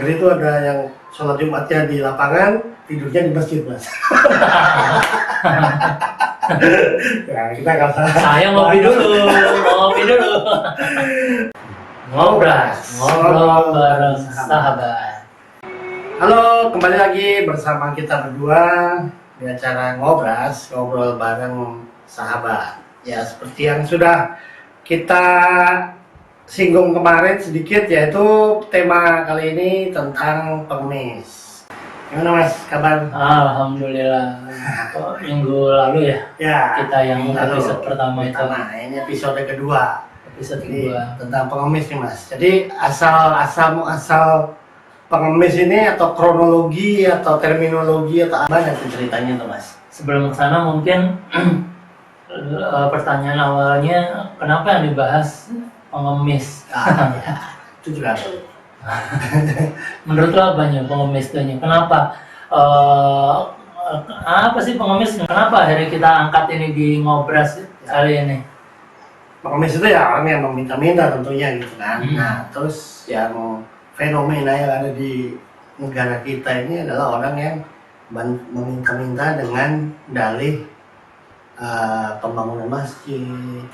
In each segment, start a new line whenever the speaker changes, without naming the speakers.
negeri itu ada yang sholat Jumatnya di lapangan, tidurnya di masjid, Mas. Ya, kita nggak salah.
Saya ngopi dulu. Ngobrol bareng sahabat.
Halo, kembali lagi bersama kita berdua di acara ngobrol bareng sahabat. Ya, seperti yang sudah kita singgung kemarin sedikit, yaitu tema kali ini tentang pengemis. Gimana, Mas, kabar?
Alhamdulillah. Minggu lalu ya,
Ya,
kita yang
lalu,
episode pertama itu.
ini episode kedua.
Episode
Ini
kedua.
tentang pengemis nih, Mas. Jadi asal pengemis ini atau kronologi atau terminologi atau apa nanti ceritanya tuh, Mas?
Sebelum kesana mungkin pertanyaan awalnya kenapa yang dibahas pengemis?
Ya, itu juga tuh.
Menurut lo apanya pengemis itu? Kenapa? Apa sih pengemis? Kenapa akhirnya kita angkat ini di ngobras kali ini?
Pengemis itu ya orang yang meminta-minta tentunya gitu kan. Nah, terus yang fenomena yang ada di negara kita ini adalah orang yang meminta-minta dengan dalih pembangunan masjid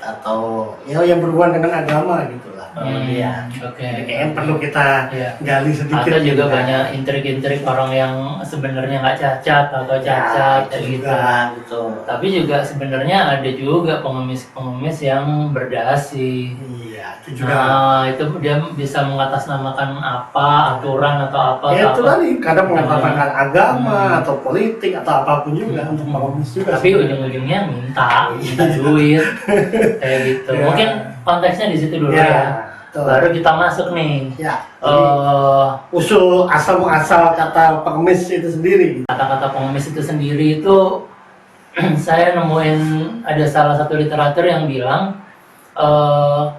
atau ya yang berhubungan dengan agama gitulah. Kemudian
Oke.
jadi kayaknya perlu kita
Iya.
gali sedikit.
Atau juga
gitu kan.
banyak intrik-intrik orang yang sebenarnya nggak cacat atau cacat
Ya,
kayak
itu
gitu.
juga, gitu.
Tapi juga sebenarnya ada juga pengemis-pengemis yang berdasi.
Iya, itu juga.
Nah, itu dia bisa mengatasnamakan apa aturan atau apa.
Ya
atau
itu
apa.
tadi kadang mengatakan agama atau politik atau apapun juga untuk pengemis juga.
Tapi ujung-ujungnya minta duit kayak gitu.
Ya.
Mungkin konteksnya di situ dulu
Ya,
ya.
betul.
Baru kita masuk nih.
Ya, usul asal kata pengemis itu sendiri.
Kata-kata pengemis itu sendiri itu saya nemuin ada salah satu literatur yang bilang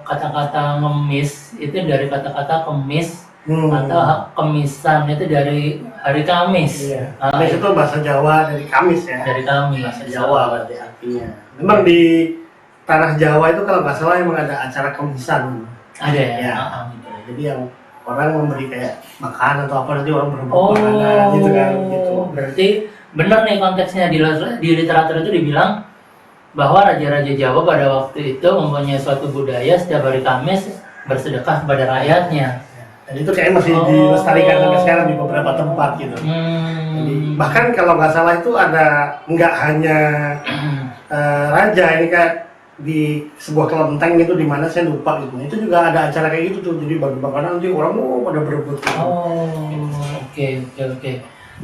kata-kata ngemis itu dari kata-kata kemis atau kemisan itu dari hari Kamis.
Iya. Kamis itu bahasa Jawa dari Kamis ya.
Dari Kamis.
Bahasa Jawa berarti artinya. Memang di tanah Jawa itu kalau nggak salah emang ada acara kemisan.
Ada ya.
Ya.
Gitu.
Jadi yang orang memberi kayak makan atau apa nanti orang berebut makanan gitu kan gitu.
Berarti benar nih konteksnya di literatur itu dibilang bahwa raja-raja Jawa pada waktu itu mempunyai suatu budaya setiap hari Kamis bersedekah kepada rakyatnya.
Dan itu kayak masih dilestarikan sampai sekarang di beberapa tempat gitu. Jadi, bahkan kalau nggak salah itu ada nggak hanya raja ini kan di sebuah kelenteng itu di mana saya lupa gitu. Itu juga ada acara kayak gitu tuh. Jadi bagi makanan nanti orang pada berebut. Gitu.
Oke.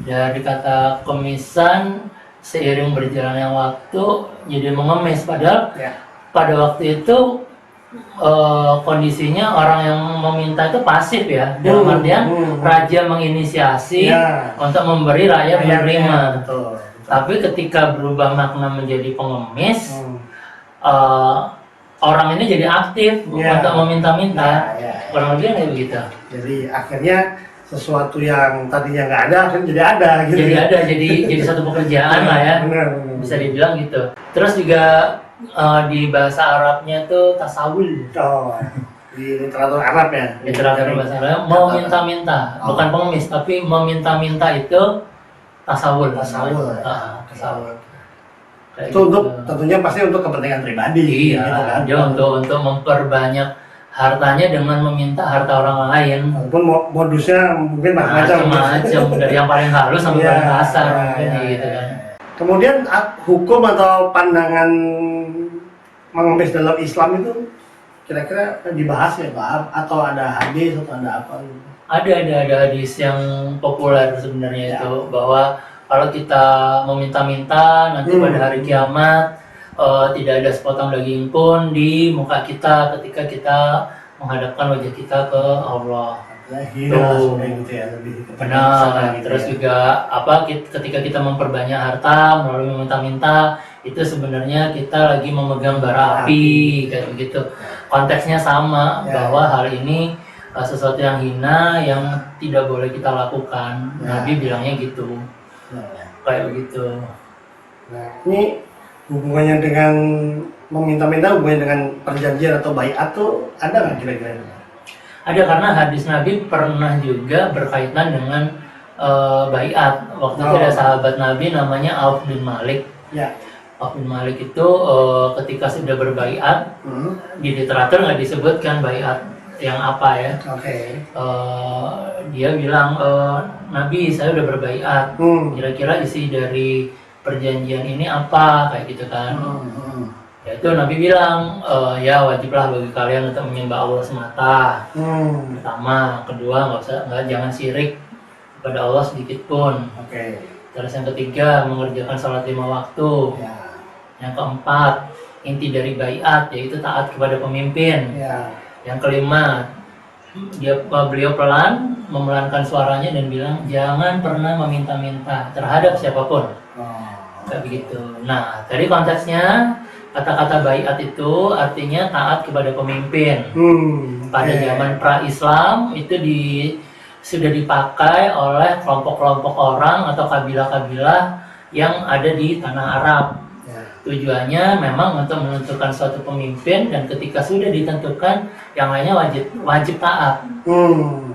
Dari kata kemisan seiring berjalannya waktu jadi mengemis, padahal pada waktu itu kondisinya orang yang meminta itu pasif ya, dalam artian raja menginisiasi untuk memberi rakyat menerima.
Betul.
Tapi ketika berubah makna menjadi pengemis, orang ini jadi aktif untuk meminta-minta. Kurang lebih kayak begitu.
Jadi akhirnya sesuatu yang tadinya nggak ada akhirnya jadi ada gitu.
Jadi satu pekerjaan lah ya.
Benar.
Bisa dibilang gitu. Terus juga di bahasa Arabnya tuh tasawul.
Di literatur Arab ya.
Literatur bahasa Arab mau minta-minta, bukan pengemis tapi meminta-minta itu tasawul.
Tasawul.
Tasawul.
Itu untuk tentunya pasti untuk kepentingan pribadi.
Iya,
gitu kan.
dia untuk memperbanyak hartanya dengan meminta harta orang lain.
Walaupun modusnya mungkin macam-macam.
Dari yang paling halus sampai paling kasar mungkin gitu kan.
Kemudian hukum atau pandangan mengemis dalam Islam itu kira-kira dibahas ya Pak? Atau ada hadis atau ada apa gitu?
Ada hadis yang populer sebenarnya itu bahwa kalau kita meminta-minta nanti pada hari kiamat tidak ada sepotong daging pun di muka kita ketika kita menghadapkan wajah kita ke Allah.
Gitu ya, lebih
benar.
gitu
Terus
ya.
juga ketika kita memperbanyak harta melalui meminta-minta itu sebenarnya kita lagi memegang bara api kayak begitu. Konteksnya sama bahwa hal ini sesuatu yang hina yang tidak boleh kita lakukan. Nabi bilangnya gitu. Kayak begitu.
Nah, ini hubungannya dengan meminta-minta, hubungannya dengan perjanjian atau baiat tuh ada nggak kira-kira?
Ada, karena hadis Nabi pernah juga berkaitan dengan baiat. Waktu itu ada sahabat Nabi namanya Auf bin Malik.
Ya.
Auf bin Malik itu ketika sudah berbaiat, di literatur nggak disebutkan baiat yang apa ya.
Oke.
Dia bilang, Nabi, saya udah berbaiat. Kira-kira isi dari perjanjian ini apa, kayak gitu kan. Ya itu Nabi bilang, ya wajiblah bagi kalian untuk menyembah Allah semata. Pertama, kedua jangan syirik kepada Allah sedikit pun.
Oke.
Terus yang ketiga, mengerjakan sholat 5 waktu.
Ya.
Yang keempat, inti dari baiat yaitu taat kepada pemimpin.
Ya.
Yang kelima, beliau pelan memelankan suaranya dan bilang jangan pernah meminta-minta terhadap siapapun. Kayak begitu. Nah, tadi konteksnya kata-kata baiat itu artinya taat kepada pemimpin. Pada zaman pra-Islam itu sudah dipakai oleh kelompok-kelompok orang atau kabilah-kabilah yang ada di tanah Arab. Tujuannya memang untuk menentukan suatu pemimpin, dan ketika sudah ditentukan yang lainnya wajib taat.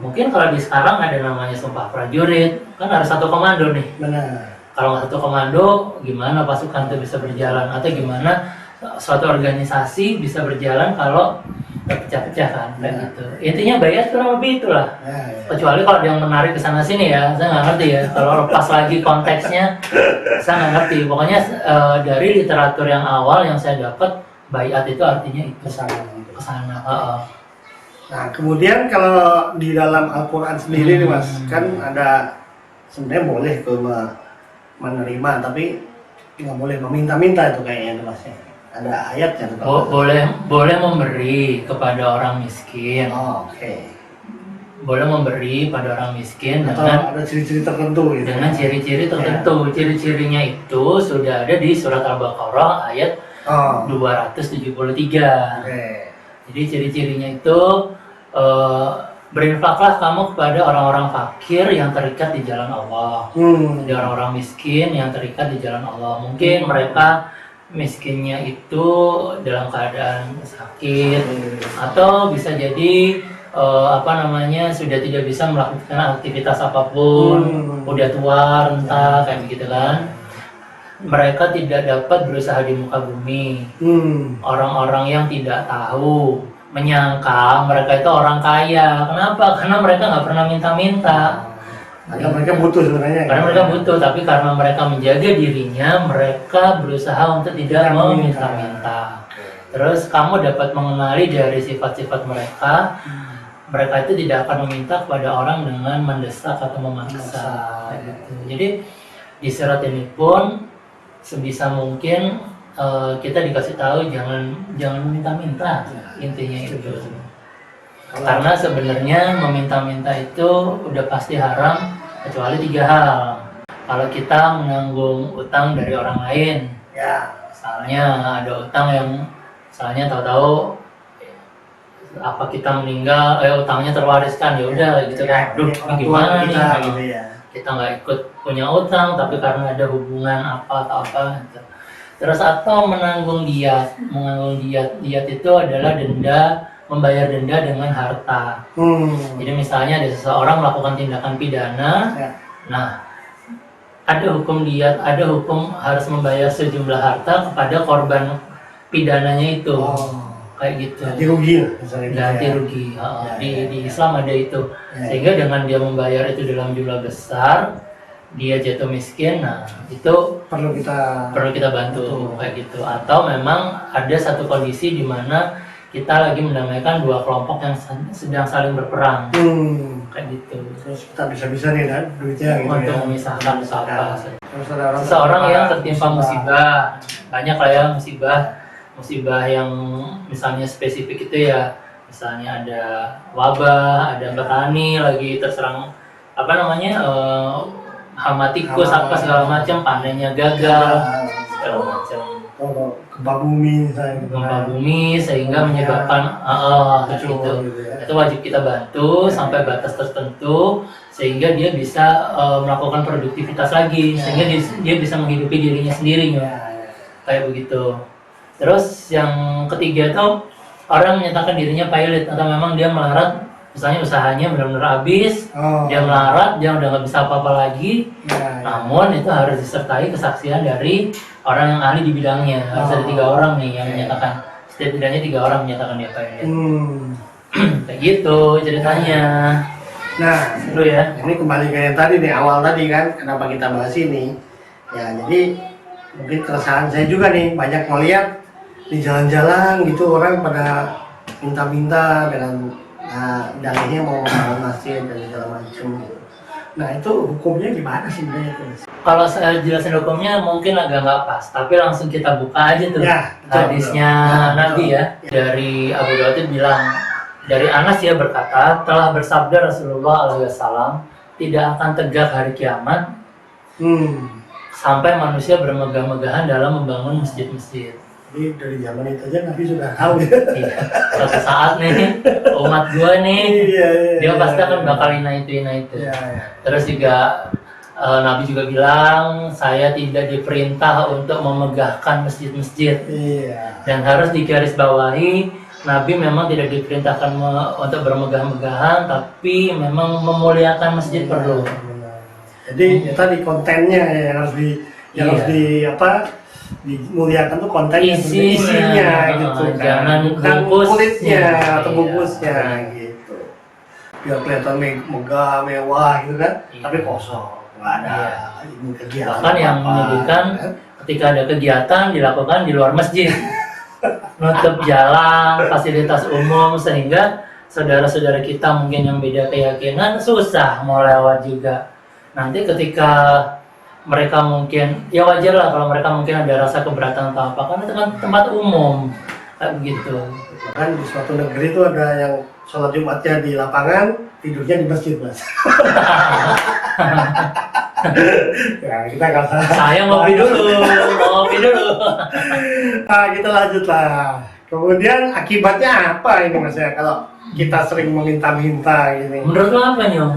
Mungkin kalau di sekarang ada namanya sumpah prajurit, kan harus satu komando nih.
Benar.
Kalau nggak satu komando, gimana pasukan itu bisa berjalan, atau gimana suatu organisasi bisa berjalan kalau terpecah-pecah kan, kayak gitu. Intinya baiat kurang lebih itulah.
Ya.
Kecuali kalau ada yang menarik ke sana sini ya, saya nggak ngerti ya. Kalau lepas lagi konteksnya, saya nggak ngerti. Pokoknya dari literatur yang awal yang saya dapat, baiat itu artinya itu kesana.
Nah, kemudian kalau di dalam Al-Quran sendiri nih Mas, kan ada sebenarnya boleh tuh menerima, tapi nggak boleh meminta-minta itu kayaknya Mas. Ada ayatnya tuh.
Boleh memberi kepada orang miskin.
Oke.
Boleh memberi pada orang miskin
Atau
dengan
ada ciri-ciri tertentu gitu.
Dengan ciri-ciri tertentu. Ciri-cirinya itu sudah ada di surat Al-Baqarah ayat 273.
Oke.
Jadi ciri-cirinya itu berinfaklah kamu kepada orang-orang fakir yang terikat di jalan Allah. Jadi orang-orang miskin yang terikat di jalan Allah. Mungkin mereka miskinnya itu dalam keadaan sakit, atau bisa jadi sudah tidak bisa melakukan aktivitas apapun, udah tua, renta, kayak begitu kan. Mereka tidak dapat berusaha di muka bumi. Orang-orang yang tidak tahu menyangka mereka itu orang kaya. Kenapa? Karena mereka nggak pernah minta-minta.
Karena mereka butuh sebenarnya.
Karena mereka butuh, tapi karena mereka menjaga dirinya, mereka berusaha untuk tidak meminta-minta. Terus kamu dapat mengenali dari sifat-sifat mereka. Mereka itu tidak akan meminta kepada orang dengan mendesak atau memaksa. Gitu. Jadi di surat ini pun sebisa mungkin kita dikasih tahu jangan meminta-minta, intinya itu. Karena sebenarnya meminta-minta itu udah pasti haram, kecuali 3 hal. Kalau kita menanggung utang dari orang lain, misalnya ada utang yang misalnya tahu-tahu apa kita meninggal, utangnya terwariskan, ya udah gitu kan. Aduh, gimana nih? Kita nggak ikut punya utang, tapi karena ada hubungan apa atau apa. Gitu. Terus atau menanggung diat itu adalah membayar denda dengan harta. Jadi misalnya ada seseorang melakukan tindakan pidana, nah ada hukum diat, ada hukum harus membayar sejumlah harta kepada korban pidananya itu. Kayak gitu.
Ganti rugi
Ganti rugi. Di Islam ada itu. Sehingga dengan dia membayar itu dalam jumlah besar, dia jatuh miskin, nah itu perlu kita bantu kayak gitu. Atau memang ada satu kondisi di mana kita lagi mendamaikan 2 kelompok yang sedang saling berperang, kayak gitu.
Terus kita bisa nih kan duitnya gitu
untuk
ya.
memisahkan seseorang yang tertimpa musibah. Banyak lah ya musibah yang misalnya spesifik itu ya, misalnya ada wabah, ada petani lagi terserang hama tikus apa segala macam, panennya gagal segala macam.
Gempa bumi
sehingga menyebabkan gitu. Itu wajib kita bantu sampai batas tertentu sehingga dia bisa melakukan produktivitas lagi, sehingga dia bisa menghidupi dirinya sendiri, kayak begitu. Terus yang ketiga itu orang menyatakan dirinya pilot atau memang dia melarat misalnya usahanya benar-benar habis,
Oh.
dia melarat, dia udah nggak bisa apa-apa lagi.
Ya, ya.
Namun itu harus disertai kesaksian dari orang yang ahli di bidangnya. Harus ada 3 orang nih yang menyatakan, setidaknya 3 orang menyatakan dia kaya. Kayak gitu ceritanya.
Nah,
Seru ya.
ini kembali ke yang tadi nih, awal tadi kan, kenapa kita bahas ini. Ya, jadi mungkin keresahan saya juga nih, banyak ngeliat di jalan-jalan gitu, orang pada minta-minta dengan dalihnya mau membangun masjid dan segala macam gitu. Nah, itu hukumnya gimana sih sebenarnya tuh?
Kalau saya jelasin hukumnya mungkin agak nggak pas, tapi langsung kita buka aja tuh
Ya, betul,
hadisnya
betul. Ya,
Nabi
betul.
ya. Dari Abu Daud bilang, dari Anas dia berkata, telah bersabda Rasulullah SAW, tidak akan tegak hari kiamat sampai manusia bermegah-megahan dalam membangun masjid-masjid.
Jadi dari zaman itu aja Nabi sudah tahu ya.
Iya. Suatu saat nih umat gua nih,
Iya,
dia pasti akan
iya.
bakal itu.
Iya, iya.
Terus juga Nabi juga bilang, saya tidak diperintah untuk memegahkan masjid-masjid.
Iya.
Dan harus digarisbawahi, Nabi memang tidak diperintahkan untuk bermegah-megahan, tapi memang memuliakan masjid perlu.
Benar. Jadi ya tadi kontennya yang harus di apa, dimuliakan tuh kontennya, isinya gitu kan.
Jangan
Bukan
bungkus
kulitnya atau
Iya.
bungkusnya gitu. Biar kelihatan megah, mewah gitu kan,
Iya.
tapi kosong, nggak ada ini kegiatan.
Bahkan yang
apa-apa,
menyedihkan,
kan.
ketika ada kegiatan dilakukan di luar masjid, nutup jalan, fasilitas umum, sehingga saudara-saudara kita mungkin yang beda keyakinan susah mau lewat juga. Nanti ketika mereka mungkin, ya wajar lah kalau mereka mungkin ada rasa keberatan atau apa, karena itu kan tempat umum kayak begitu.
Bahkan di suatu negeri itu ada yang sholat Jumatnya di lapangan, tidurnya di masjid, Mas. Ya, kita nggak usah.
Saya ngopi dulu.
Kita lanjut lah. Kemudian akibatnya apa ini Mas ya kalau kita sering meminta-minta gini?
Menurut lo apa Nyong?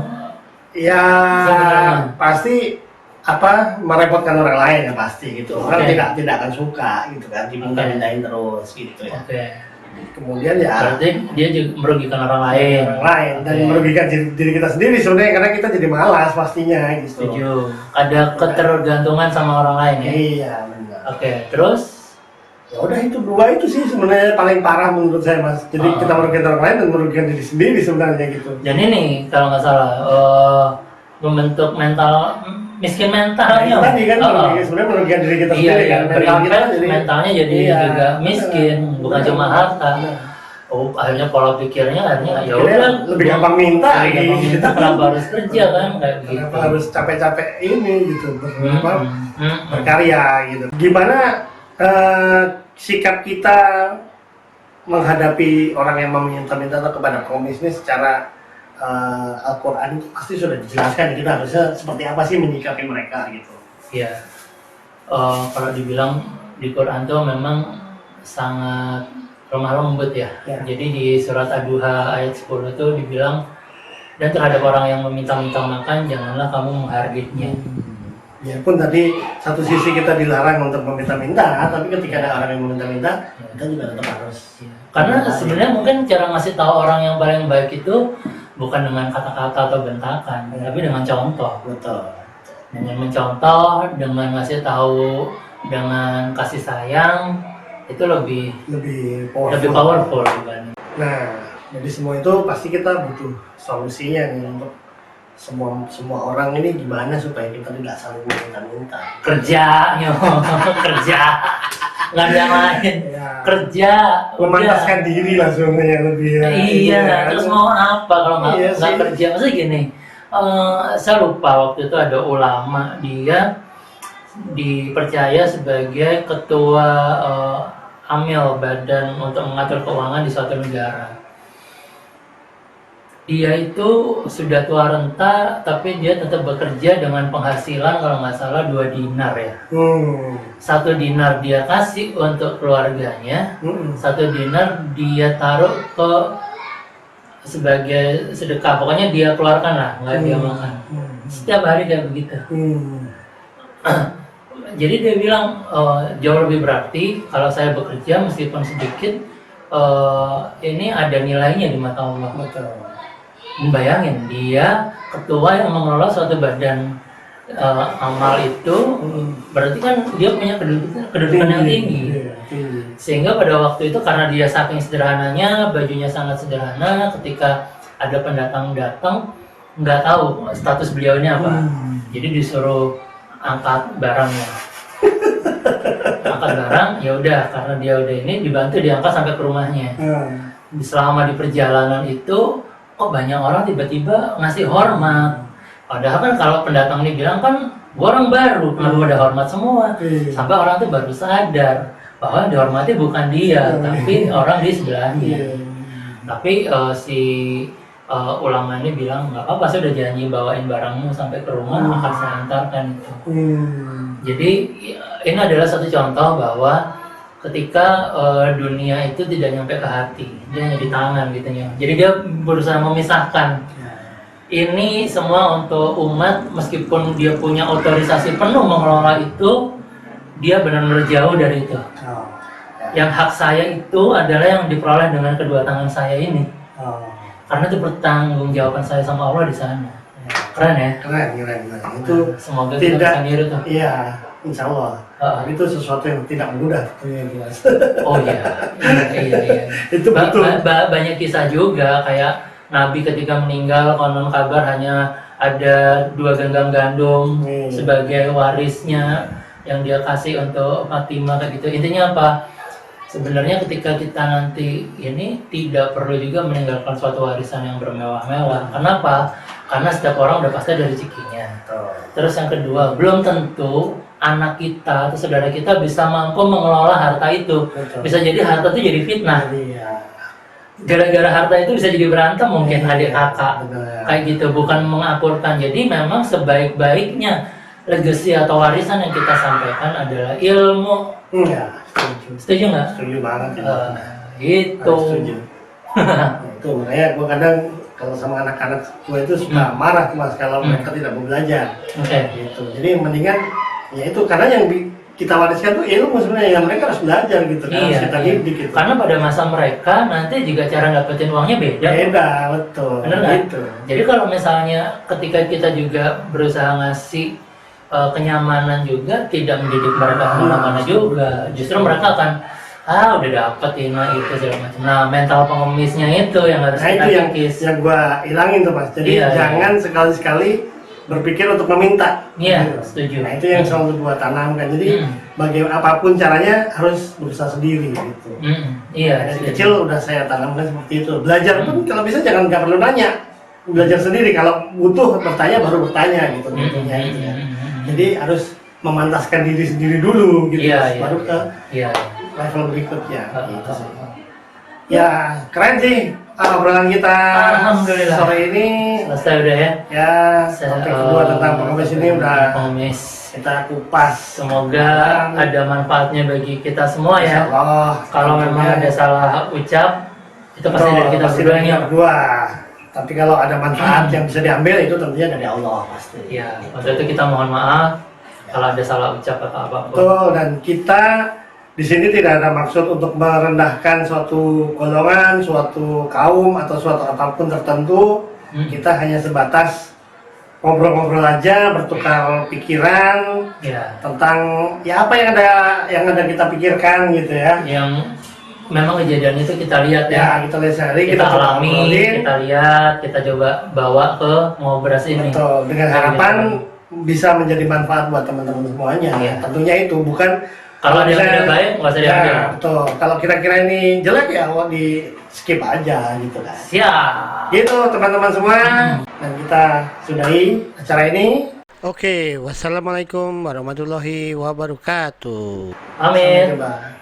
Ya
Sebenarnya.
pasti apa merepotkan orang lain ya pasti gitu. Orang
Oke.
tidak akan suka gitu kan diminta-mintain terus gitu ya.
Oke.
Kemudian ya
Berarti dia juga merugikan orang lain.
orang lain dan
Oke.
merugikan diri kita sendiri sebenarnya karena kita jadi malas pastinya gitu.
Setuju. Ada ketergantungan sama orang lain ya.
Iya benar.
Oke, terus
Ya udah itu dua itu sih sebenarnya paling parah menurut saya Mas. Jadi kita merugikan orang lain dan merugikan diri sendiri sebenarnya gitu.
dan ini kalau nggak salah membentuk mental miskin mentalnya.
Nah, tadi kan sebenarnya merugikan diri kita
Iya,
sendiri kan. Mental kita jadi
mentalnya jadi
Iya,
juga miskin,
benar.
bukan
Benar.
cuma harta.
Benar.
Oh, akhirnya pola pikirnya akhirnya ya
Akhirnya
udah
lebih gampang minta
lebih gampang
gitu.
minta, kenapa harus kerja kan kayak gitu.
Kenapa harus capek-capek ini gitu
Hmm.
berkarya gitu. Gimana sikap kita menghadapi orang yang meminta-minta kepada kaum ini secara Al-Quran itu pasti sudah dijelaskan kita harusnya seperti apa sih menyikapi mereka gitu.
Iya. Kalau dibilang di Quran tuh memang sangat lemah lembut ya.
Ya.
Jadi di surat Ad-Duha ayat 10 itu dibilang, dan terhadap orang yang meminta-minta makan janganlah kamu menghargitnya.
Ya pun tadi satu sisi kita dilarang untuk meminta-minta, tapi ketika ada orang yang meminta-minta, kita juga tetap harus.
Karena sebenarnya mungkin cara ngasih tahu orang yang paling baik itu bukan dengan kata-kata atau bentakan, tapi dengan contoh.
Betul.
Dengan mencontoh, dengan ngasih tahu, dengan kasih sayang, itu lebih powerful bukan?
Nah, jadi semua itu pasti kita butuh solusinya nih untuk semua orang ini gimana supaya kita tidak saling minta-minta.
Kerja, kerja, nggak ada yang lain.
Ya.
Kerja,
Memantaskan diri lah sebenarnya lebih.
Iya, terus mau apa kalau
Iya
nggak
sih.
kerja? Maksudnya gini, saya lupa waktu itu ada ulama, dia dipercaya sebagai ketua amil badan untuk mengatur keuangan di suatu negara. Dia itu sudah tua renta, tapi dia tetap bekerja dengan penghasilan kalau nggak salah 2 dinar ya. 1 dinar dia kasih untuk keluarganya, 1 dinar dia taruh ke sebagai sedekah. Pokoknya dia keluarkan lah, nggak dia makan. Setiap hari kayak begitu. Jadi dia bilang jauh lebih berarti kalau saya bekerja meskipun sedikit, ini ada nilainya di mata Allah.
Betul.
Bayangin, dia ketua yang mengelola suatu badan amal itu, berarti kan dia punya kedudukan yang tinggi. Sehingga pada waktu itu karena dia saking sederhananya, bajunya sangat sederhana, ketika ada pendatang datang nggak tahu status beliau ini apa. Jadi disuruh angkat barangnya. Angkat barang, ya udah, karena dia udah ini dibantu diangkat sampai ke rumahnya. Selama di perjalanan itu kok banyak orang tiba-tiba ngasih hormat. Padahal kan kalau pendatang ini bilang kan gua orang baru, kenapa pada hormat semua? Sampai orang tuh baru sadar bahwa yang dihormati bukan dia, tapi orang di sebelahnya. Tapi si ulama ini bilang nggak apa-apa, saya udah janji bawain barangmu sampai ke rumah, akan saya antarkan itu. Jadi ini adalah satu contoh bahwa ketika dunia itu tidak nyampe ke hati, dia hanya di tangan gitu ya. Jadi dia berusaha memisahkan. Ini semua untuk umat, meskipun dia punya otorisasi penuh mengelola itu, dia benar-benar jauh dari itu. Yang hak saya itu adalah yang diperoleh dengan kedua tangan saya ini. Karena itu pertanggungjawaban saya sama Allah di sana. Keren ya?
Keren. Itu
semoga kita bisa niru tuh.
Iya, insya Allah. Itu sesuatu yang tidak mudah tentunya, jelas.
Oh iya.
Itu betul.
Banyak kisah juga kayak Nabi ketika meninggal, konon kabar hanya ada 2 genggam gandum sebagai warisnya yang dia kasih untuk Fatimah kayak gitu. Intinya apa? Sebenarnya ketika kita nanti ini tidak perlu juga meninggalkan suatu warisan yang bermewah-mewah. Kenapa? Karena setiap orang udah pasti ada rezekinya. Terus yang kedua, belum tentu anak kita atau saudara kita bisa mampu mengelola harta itu. Bisa jadi harta itu jadi fitnah. Gara-gara harta itu bisa jadi berantem mungkin adik kakak. Kayak gitu, bukan mengakurkan. Jadi memang sebaik-baiknya legacy atau warisan yang kita sampaikan adalah ilmu. Setuju nggak?
Setuju banget.
Itu.
Setuju. Itu makanya gue kadang kalau sama anak-anak gue itu suka marah mas kalau mereka tidak mau belajar. Gitu. Jadi mendingan ya itu karena yang kita wariskan tuh ilmu sebenarnya, yang mereka harus belajar gitu kan, harus kita didik gitu.
Karena pada masa mereka nanti juga cara dapetin uangnya beda.
Betul.
Benar gitu. Jadi kalau misalnya ketika kita juga berusaha ngasih kenyamanan juga, tidak mendidik mereka kemana-mana juga, justru mereka akan udah dapet ini itu segala macam. Nah, mental pengemisnya itu yang harus kita kikis.
yang gua hilangin tuh mas. Jadi jangan sekali-sekali berpikir untuk meminta.
Iya, setuju.
Nah, itu yang selalu gua tanamkan. Jadi apapun caranya harus berusaha sendiri gitu.
Iya.
Dari kecil udah saya tanamkan seperti itu. Belajar pun kalau bisa nggak perlu nanya. Belajar sendiri. Kalau butuh bertanya baru bertanya gitu. Jadi harus memantaskan diri sendiri dulu gitu. Baru ke level berikutnya. Gitu sih. Ya keren sih obrolan kita.
Alhamdulillah.
Sore ini
selesai udah ya.
Ya, topik kedua tentang pengemis ini udah kita kupas.
Semoga ada manfaatnya bagi kita semua ya.
Allah.
Kalau memang ada salah ucap, itu pasti dari kita berdua.
Tapi kalau ada manfaat yang bisa diambil itu tentunya dari Allah pasti.
Ya, waktu itu kita mohon maaf kalau ada salah ucap atau apapun.
Betul, dan kita di sini tidak ada maksud untuk merendahkan suatu golongan, suatu kaum atau suatu apapun tertentu. Kita hanya sebatas ngobrol-ngobrol aja, bertukar pikiran tentang ya apa yang ada kita pikirkan gitu ya. Yang
memang kejadian itu kita lihat ya.
Kita lihat sehari,
kita alami, kita lihat, kita coba bawa ke ngobras ini.
Betul, dengan harapan bisa menjadi manfaat buat teman-teman semuanya. Tentunya itu bukan
kalau ada yang tidak baik, nggak usah diambil.
Betul. Kalau kira-kira ini jelek ya, di skip aja gitu kan.
Siap.
Gitu teman-teman semua. Dan kita sudahi acara ini. Oke, wassalamualaikum warahmatullahi wabarakatuh.
Amin.
Sampai jumpa.